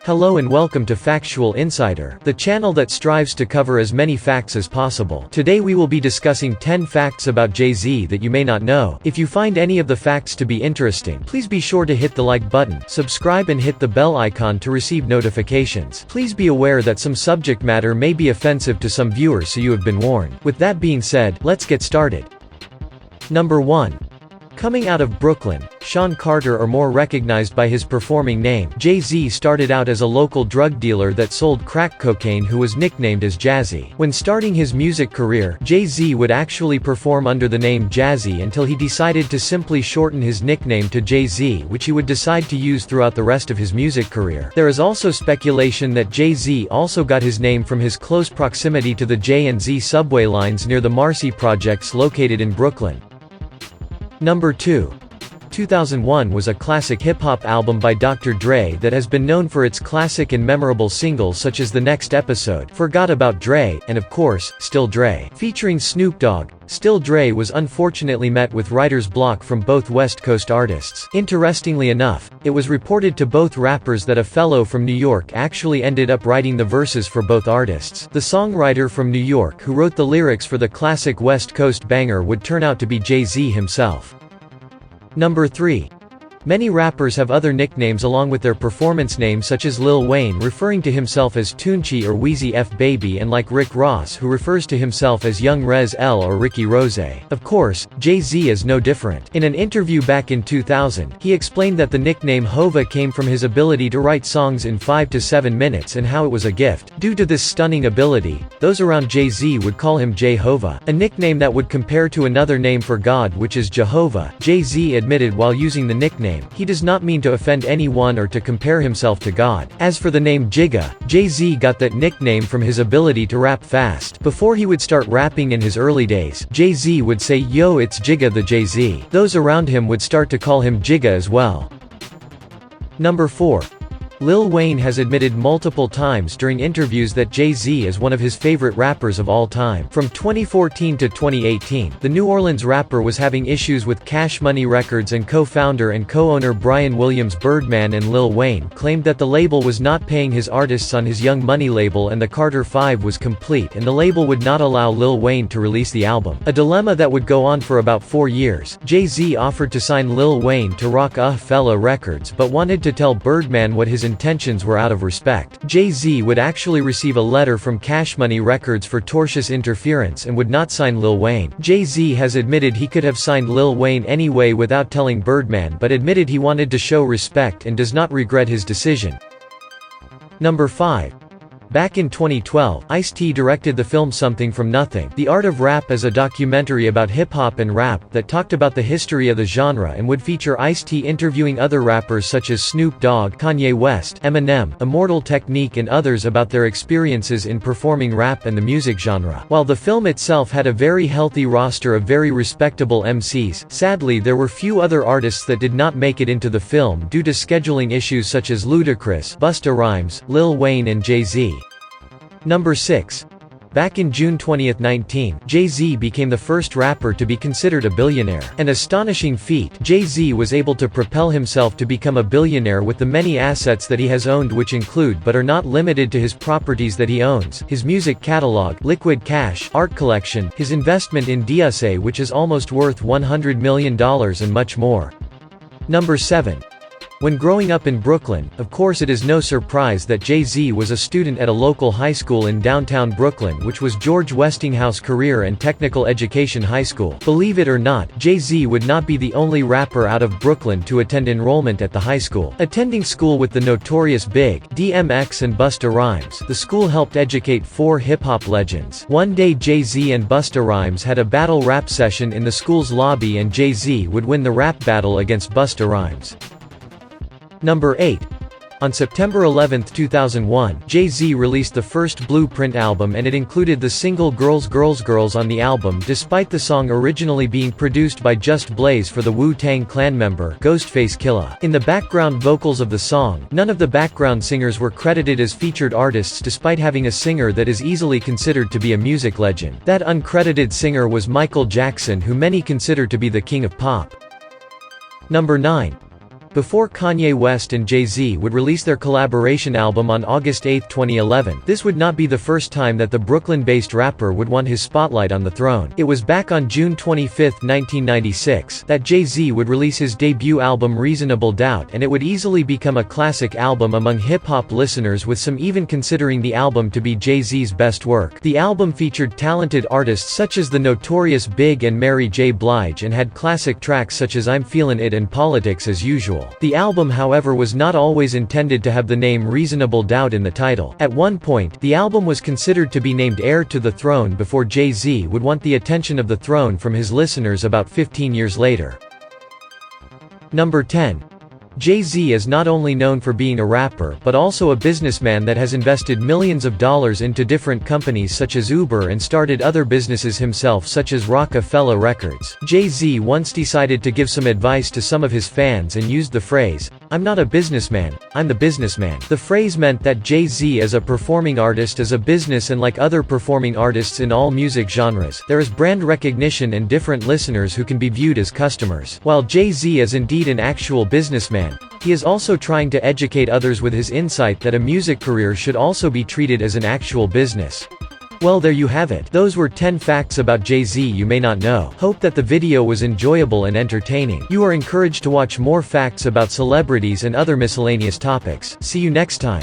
Hello and welcome to Factual Insider, the channel that strives to cover as many facts as possible. Today we will be discussing 10 facts about Jay-Z that you may not know. If you find any of the facts to be interesting, please be sure to hit the like button, subscribe and hit the bell icon to receive notifications. Please be aware that some subject matter may be offensive to some viewers, so you have been warned. With that being said, let's get started. Number 1. Coming out of Brooklyn, Sean Carter, or more recognized by his performing name, Jay-Z, started out as a local drug dealer that sold crack cocaine who was nicknamed as Jazzy. When starting his music career, Jay-Z would actually perform under the name Jazzy until he decided to simply shorten his nickname to Jay-Z, which he would decide to use throughout the rest of his music career. There is also speculation that Jay-Z also got his name from his close proximity to the J and Z subway lines near the Marcy projects located in Brooklyn. Number 2. 2001 was a classic hip-hop album by Dr. Dre that has been known for its classic and memorable singles such as The Next Episode, Forgot About Dre, and of course, Still Dre. Featuring Snoop Dogg, Still Dre was unfortunately met with writer's block from both West Coast artists. Interestingly enough, it was reported to both rappers that a fellow from New York actually ended up writing the verses for both artists. The songwriter from New York who wrote the lyrics for the classic West Coast banger would turn out to be Jay-Z himself. Number 3. Many rappers have other nicknames along with their performance names, such as Lil Wayne referring to himself as Tunchi or Weezy F Baby, and like Rick Ross who refers to himself as Young Rez L or Ricky Rose. Of course, Jay-Z is no different. In an interview back in 2000, he explained that the nickname Hova came from his ability to write songs in 5 to 7 minutes and how it was a gift. Due to this stunning ability, those around Jay-Z would call him J-Hova, a nickname that would compare to another name for God, which is Jehovah. Jay-Z admitted while using the nickname, he does not mean to offend anyone or to compare himself to God. As for the name Jigga, Jay-Z got that nickname from his ability to rap fast. Before he would start rapping in his early days, Jay-Z would say, "Yo, it's Jigga the Jay-Z." Those around him would start to call him Jigga as well. Number 4. Lil Wayne has admitted multiple times during interviews that Jay-Z is one of his favorite rappers of all time. From 2014 to 2018, the New Orleans rapper was having issues with Cash Money Records, and co-founder and co-owner Brian Williams Birdman and Lil Wayne claimed that the label was not paying his artists on his Young Money label, and the Carter 5 was complete and the label would not allow Lil Wayne to release the album. A dilemma that would go on for about 4 years. Jay-Z offered to sign Lil Wayne to Rockefeller Records but wanted to tell Birdman what his intentions were out of respect. Jay-Z would actually receive a letter from Cash Money Records for tortious interference and would not sign Lil Wayne. Jay-Z has admitted he could have signed Lil Wayne anyway without telling Birdman, but admitted he wanted to show respect and does not regret his decision. Number 5. Back in 2012, Ice-T directed the film Something from Nothing, The Art of Rap, as a documentary about hip-hop and rap that talked about the history of the genre and would feature Ice-T interviewing other rappers such as Snoop Dogg, Kanye West, Eminem, Immortal Technique and others about their experiences in performing rap and the music genre. While the film itself had a very healthy roster of very respectable MCs, sadly there were few other artists that did not make it into the film due to scheduling issues such as Ludacris, Busta Rhymes, Lil Wayne and Jay-Z. Number 6. Back in June 2019, Jay-Z became the first rapper to be considered a billionaire. An astonishing feat, Jay-Z was able to propel himself to become a billionaire with the many assets that he has owned, which include but are not limited to his properties that he owns, his music catalog, liquid cash, art collection, his investment in DSA which is almost worth $100 million and much more. Number 7. When growing up in Brooklyn, of course it is no surprise that Jay-Z was a student at a local high school in downtown Brooklyn, which was George Westinghouse Career and Technical Education High School. Believe it or not, Jay-Z would not be the only rapper out of Brooklyn to attend enrollment at the high school. Attending school with the notorious Big, DMX and Busta Rhymes, the school helped educate 4 hip-hop legends. One day Jay-Z and Busta Rhymes had a battle rap session in the school's lobby and Jay-Z would win the rap battle against Busta Rhymes. Number 8. On September 11, 2001, Jay-Z released the first Blueprint album and it included the single Girls Girls Girls on the album, despite the song originally being produced by Just Blaze for the Wu-Tang Clan member, Ghostface Killah. In the background vocals of the song, none of the background singers were credited as featured artists despite having a singer that is easily considered to be a music legend. That uncredited singer was Michael Jackson, who many consider to be the king of pop. Number 9. before Kanye West and Jay-Z would release their collaboration album on August 8, 2011. This would not be the first time that the Brooklyn-based rapper would want his spotlight on the throne. It was back on June 25, 1996, that Jay-Z would release his debut album Reasonable Doubt, and it would easily become a classic album among hip-hop listeners, with some even considering the album to be Jay-Z's best work. The album featured talented artists such as the notorious Big and Mary J. Blige and had classic tracks such as I'm Feelin' It and Politics as Usual. The album, however, was not always intended to have the name Reasonable Doubt in the title. At one point, the album was considered to be named Heir to the Throne before Jay-Z would want the attention of the throne from his listeners about 15 years later. Number 10. Jay-Z is not only known for being a rapper but also a businessman that has invested millions of dollars into different companies such as Uber and started other businesses himself such as Rockefeller Records. Jay-Z once decided to give some advice to some of his fans and used the phrase, "I'm not a businessman, I'm the businessman." The phrase meant that Jay-Z as a performing artist is a business, and like other performing artists in all music genres, there is brand recognition and different listeners who can be viewed as customers. While Jay-Z is indeed an actual businessman, he is also trying to educate others with his insight that a music career should also be treated as an actual business. Well, there you have it. Those were 10 facts about Jay-Z you may not know. Hope that the video was enjoyable and entertaining. You are encouraged to watch more facts about celebrities and other miscellaneous topics. See you next time.